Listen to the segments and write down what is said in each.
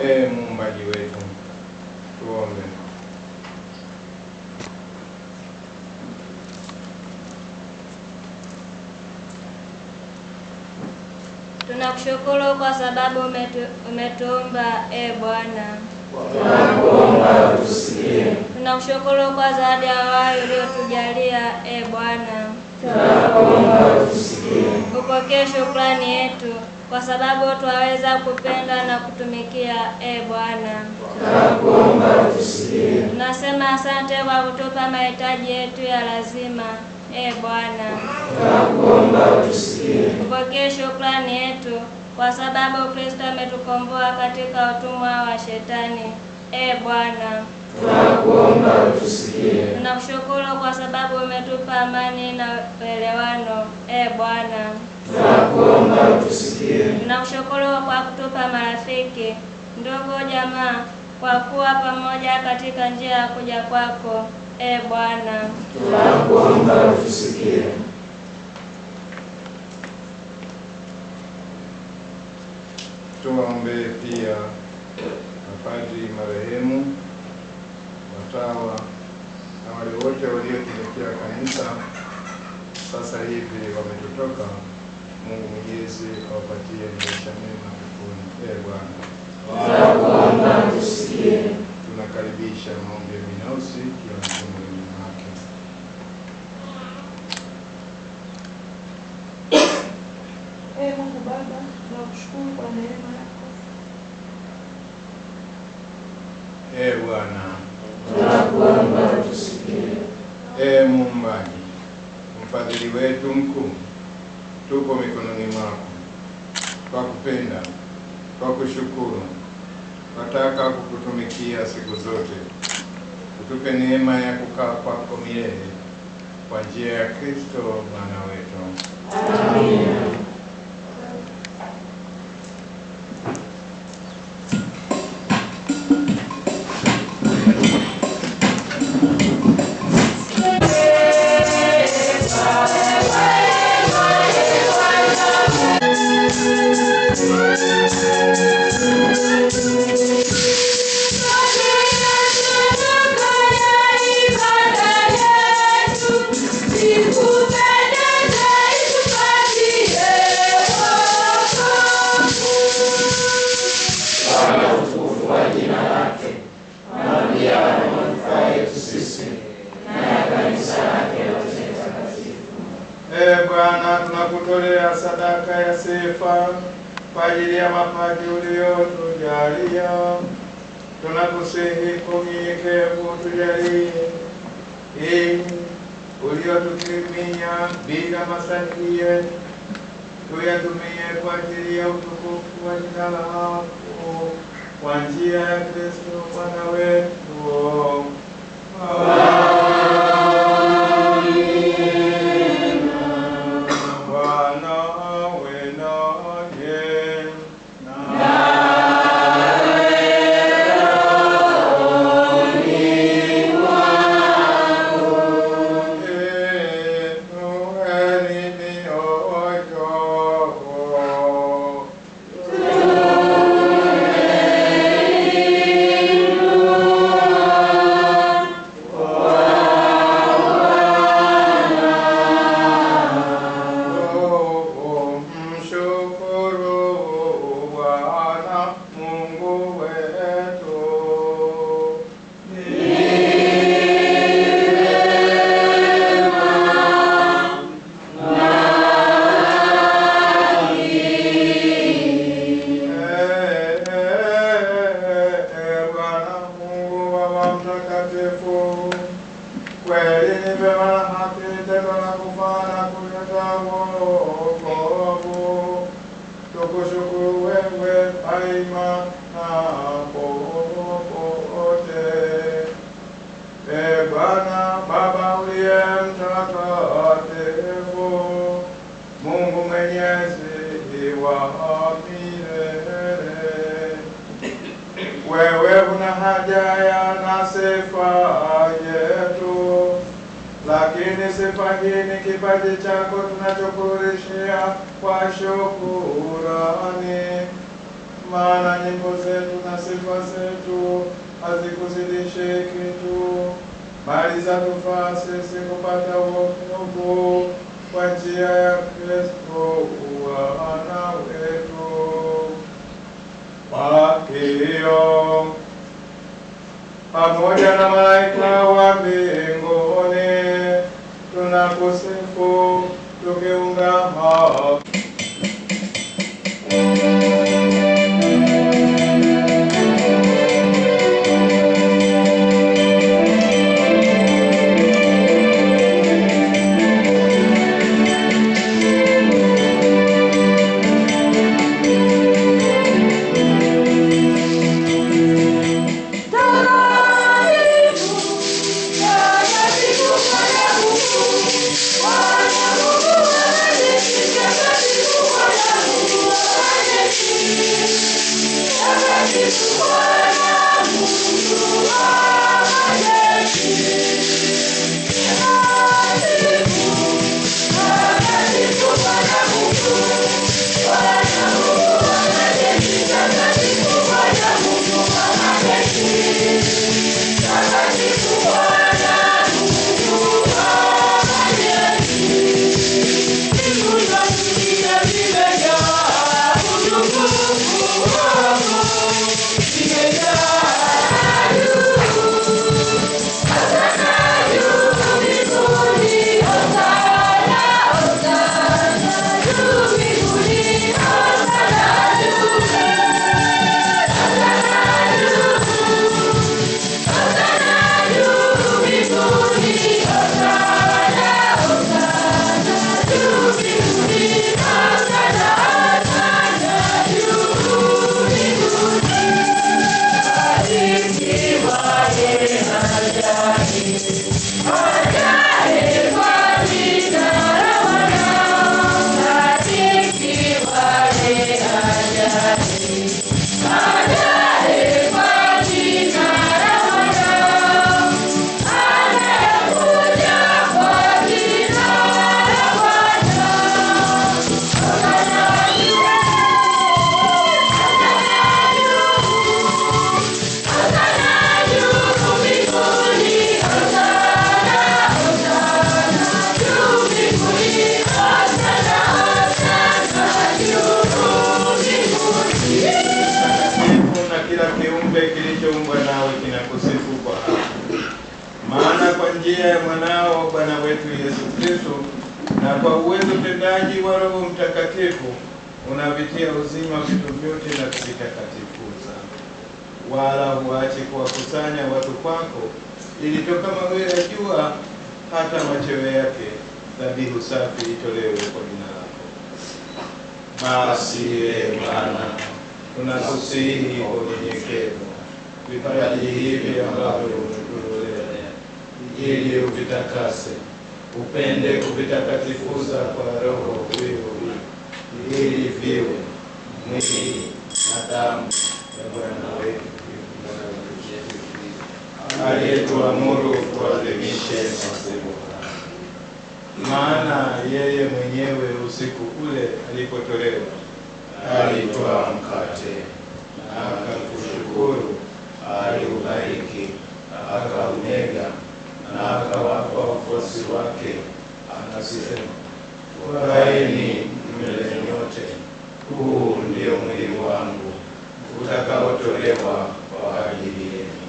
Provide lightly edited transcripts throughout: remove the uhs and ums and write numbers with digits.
Muumbaji wetu, tuombe. Tunakushukuru kwa sababu umetuumba, Bwana. Tunakuomba utusikie. Tunakushukuru kwa zawadi ya uhai uliotujalia, Bwana. Tunakuomba utusikie. Upokee shukrani yetu kwa sababu twaweza kupenda na kutumikia, Bwana. Tunakuomba utusikie. Tunasema asante kwa kutupa mahitaji yetu ya lazima, Bwana. Tunakuomba utusikie. Upokee shukrani yetu kwa sababu Kristo ametukomboa katika utumwa wa Shetani, Bwana. Tunakuomba utusikie. Tunakushukuru kwa sababu umetupa amani na uelewano, Bwana. Tunakuomba utusikie. Tunakushukuru kwa kutupa marafiki, ndugu, jamaa, kwa kuwa pamoja katika njia ya kuja kwako, Bwana. Tunakuomba utusikie. Tuwaombee pia mapadri marehemu, watawa na wale wote waliotumikia kanisa sasa hivi wametutoka. Mungu Mwenyezi awapatie maisha mema peponi. Bwana, Tunakuomba utusikie. tunakaribisha maombi binafsi kila mtu moyoni mwake. Mungu Baba, tunakushukuru kwa neema yako. Bwana, Tunakuomba utusikie. Muumbaji, mfadhili wetu mkuu, tupo mikononi mwako kwa kupenda, kwa kushukuru, nataka kukutumikia siku zote. Utupe neema ya kukaa kwako milele kwa njia ya Kristo Bwana wetu. Amina. Bwana, tunakutolea sadaka ya sifa kwa ajili ya mapadri uliotujalia. Tunakusihi kwa unyenyekevu tujalie ili uliotukirimia bila maslahi yetu tuyatumie kwa ajili ya utukufu wa jina lako kwa njia ya Kristo Bwana wetu. Tukushukuru wewe daima na popote. Bwana Baba uliye mtakatifu, Mungu Mwenyezi wa milele, wewe una haja na sifa yetu, lakini sifa hii ni kipaji chako tunachokurudishia kwa shukrani, maana nyimbo zetu na na sifa zetu hazikuzidishe kitu, bali zatufaa sisi kupata wokovu kwa njia ya Kristo Bwana wetu. Kwa hiyo pamoja na malaika wa mbinguni tunakusifu tukiungama kilichoumbwa nawe kinakusifu kwa haki. Maana kwa njia ya mwanao Bwana wetu Yesu Kristo na kwa uwezo utendaji wa Roho Mtakatifu unavitia uzima vitu vyote na kuvitakatifuza, wala huachi kuwakusanya watu kwako, ili toka mawio ya jua hata machweo yake dhabihu safi itolewe kwa jina lako. Basi Bwana, tunakusihi kwa unyenyekevu vipaji hivi ambavyo umetutolea, ili uvitakase, upende kuvitakatifuza kwa Roho huyo, ili viwe mwili na damu ya Bwana wetu aliyetuamuru tuadhimishe masiku haya. Maana yeye mwenyewe usiku ule alipotolewa alitwaa mkate, akakushukuru, aliubariki, akaumega na akawapa wafuasi wake, akasema, twaeni mle nyote, huu ndio mwili wangu utakaotolewa kwa ajili yenu.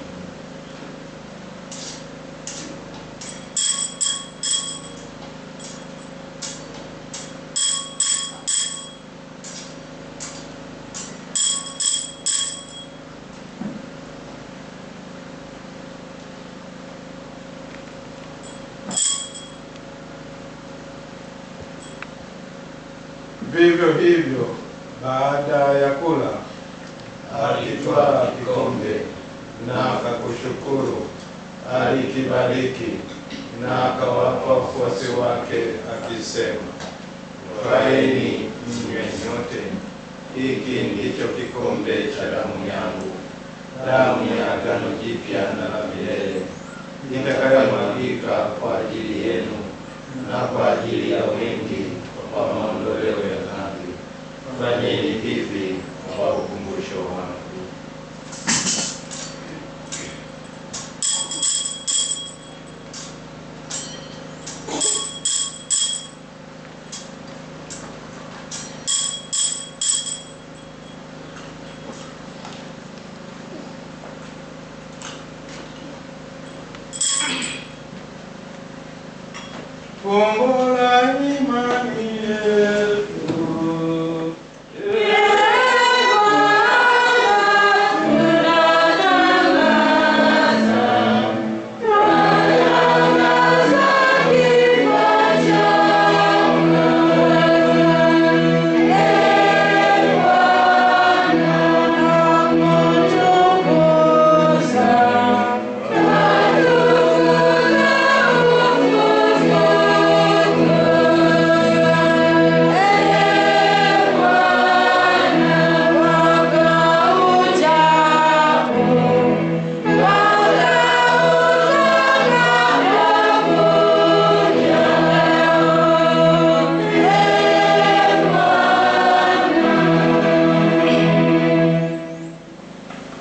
Vivyo hivyo baada ya kula alitwaa kikombe na akakushukuru, alikibariki na akawapa wafuasi wake akisema, twaeni mnywe nyote, hiki ndicho kikombe cha damu yangu, damu ya agano jipya na la milele, itakayomwagika kwa ajili yenu na kwa ajili ya wengi kwa maondoleo ya dhambi. Fanyeni hivi kwa ukumbusho wangu. fumbo la imani yetu.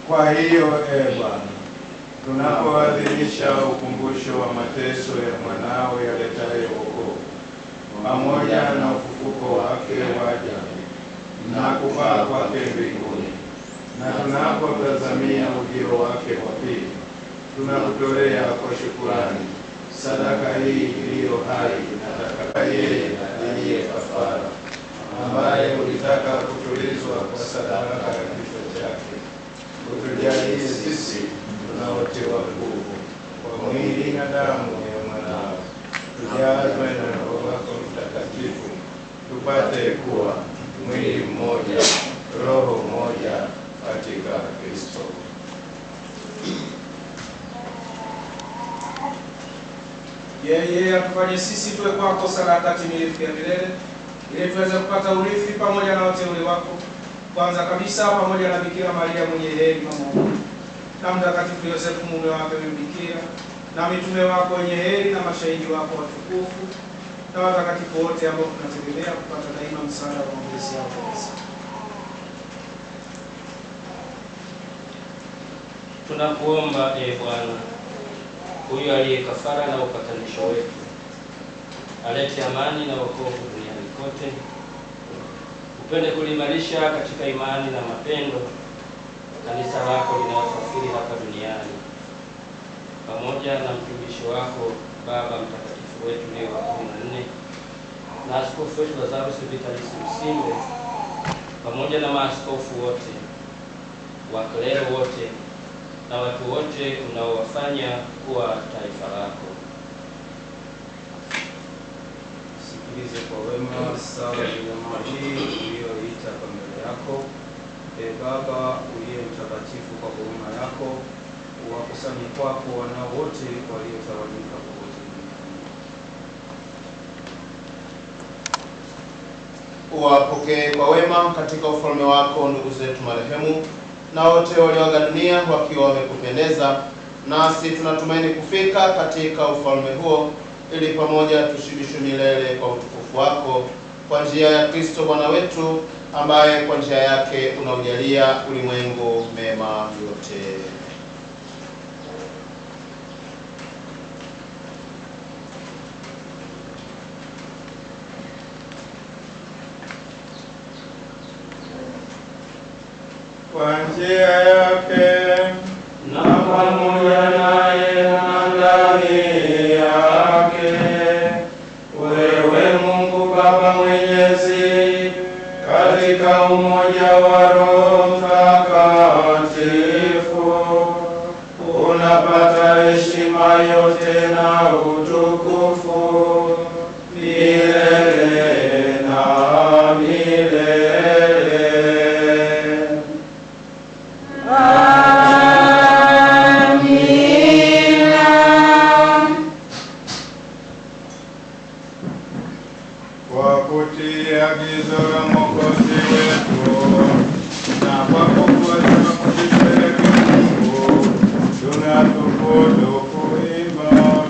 Kwa hiyo Bwana, tunapoadhimisha ukumbusho wa mateso ya mwanawe yaletayo wokovu pamoja na ufufuko wake wa ajabu na kupaa kwake mbinguni, na tunapotazamia ujio wake wa pili, tunakutolea kwa shukurani sadaka hii iliyo hai na takatifu, yeye aliye kafara, ambaye ulitaka kutulizwa kwa sadaka ya kifo chake. Utujalie sisi tunaotiwa nguvu kwa mwili na damu ya mwanao, tujazwe na Roho wako Mtakatifu, tupate kuwa mwili mmoja, roho moja katika Kristo. Yeye atufanye sisi tuwe kwako sadaka timilifu ya milele, ili tuweze kupata urithi pamoja na wateule wako, kwanza kabisa pamoja na Bikira Maria mwenye heri mama na Mtakatifu Yosefu mume wake Bikira, na mitume wako wenye heri na mashahidi wako watukufu, na watakatifu wote ambao tunategemea kupata daima msaada wa maombezi yao kabisa. Tunakuomba Bwana, huyu aliye kafara na upatanisho wetu, alete amani na wokovu duniani kote. Upende kuliimarisha katika imani na mapendo kanisa lako linalosafiri hapa duniani, pamoja na mtumishi wako Baba Mtakatifu wetu Leo wa 14 na askofu wetu Lazarus Vitalis Msimbe, pamoja na maaskofu wote, waklero wote na watu wote unaowafanya kuwa taifa lako. Sikilize kwa wema sala ya maji uliyoita kwa mbele yako. Baba uliye mtakatifu, kwa huruma yako uwakusanye kwako wanao wote waliotawanyika popote duniani. Uwapokee kwa wema katika ufalme wako ndugu zetu marehemu na wote walioaga dunia wakiwa wamekupendeza, nasi tunatumaini kufika katika ufalme huo, ili pamoja tushibishwe milele kwa utukufu wako, kwa njia ya Kristo Bwana wetu, ambaye kwa njia yake unaujalia ulimwengu mema yote. Kwa njia yake na pamoja naye na ndani yake, wewe Mungu Baba Mwenyezi, katika umoja wa Roho Mtakatifu, unapata heshima yote na utukufu milele na milele. kwa kutii agizo la Mwokozi wetu na kwa kufuata mafundisho yake Mungu, tunathubutu kuimba.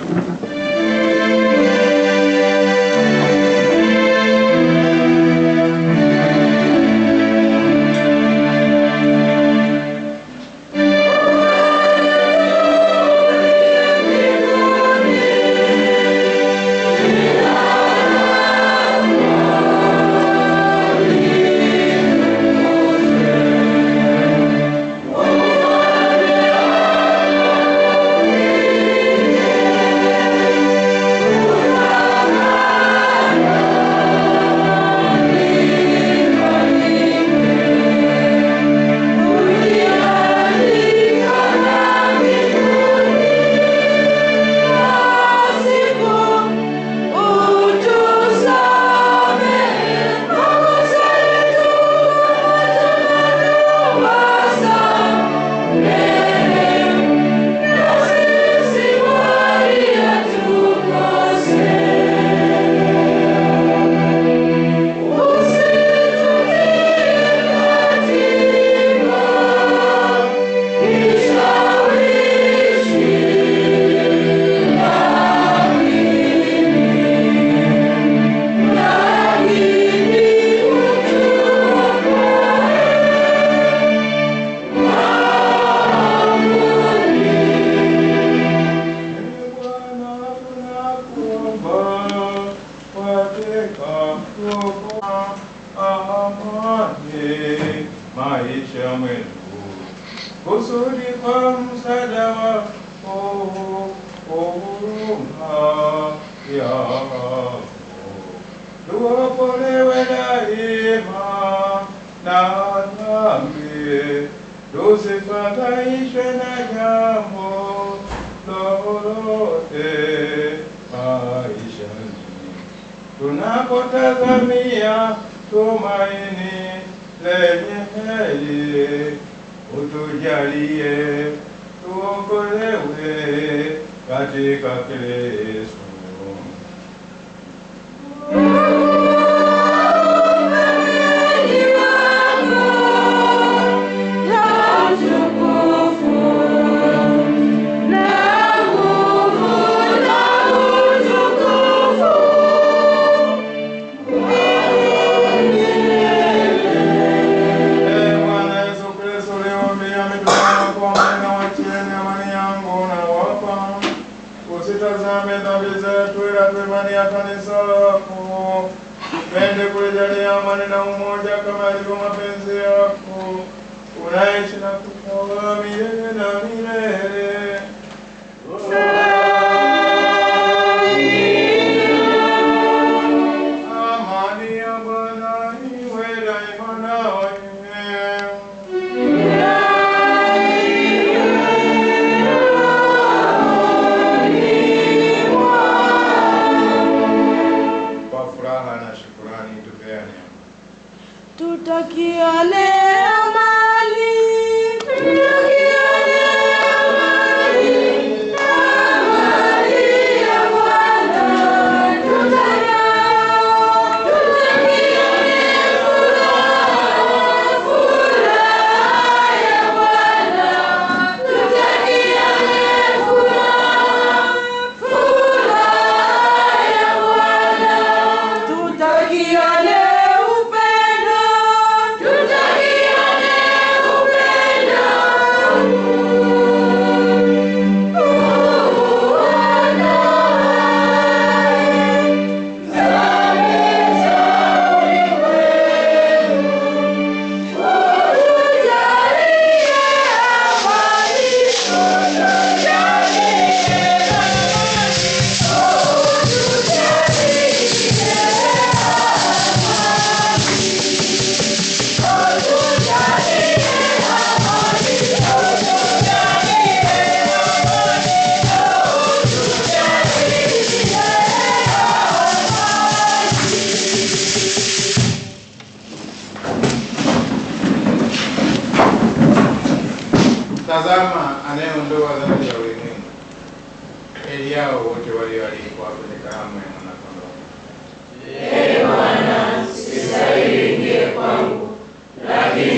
kusudi kwa msaada wako huruma yako tuokolewe daima na dhambi, tusifadhaishwe na jambo lolote maishani, tunapotazamia tumaini lenye heri. Utujalie tuokolewe katika Kristo. Usitazame dhambi zetu, ila imani ya kanisa lako. Pende kulijalia amani na umoja kama ilivyo mapenzi yako, unaishi na kutawala milele na milele. Amani ya Bwana iwe daima nawe. Tutakiane amani, tutakiane amani, amani ya Bwana, tutakiane furaha, furaha ya Bwana, tutakiane furaha, furaha ya Bwana, tutakiane Tazama anayeondoa dhambi ya ulimwengu, heri yao wote walioalikwa kwenye karamu ya Mwana-Kondoo. Ee Bwana, sistahili ingie kwangu, lakini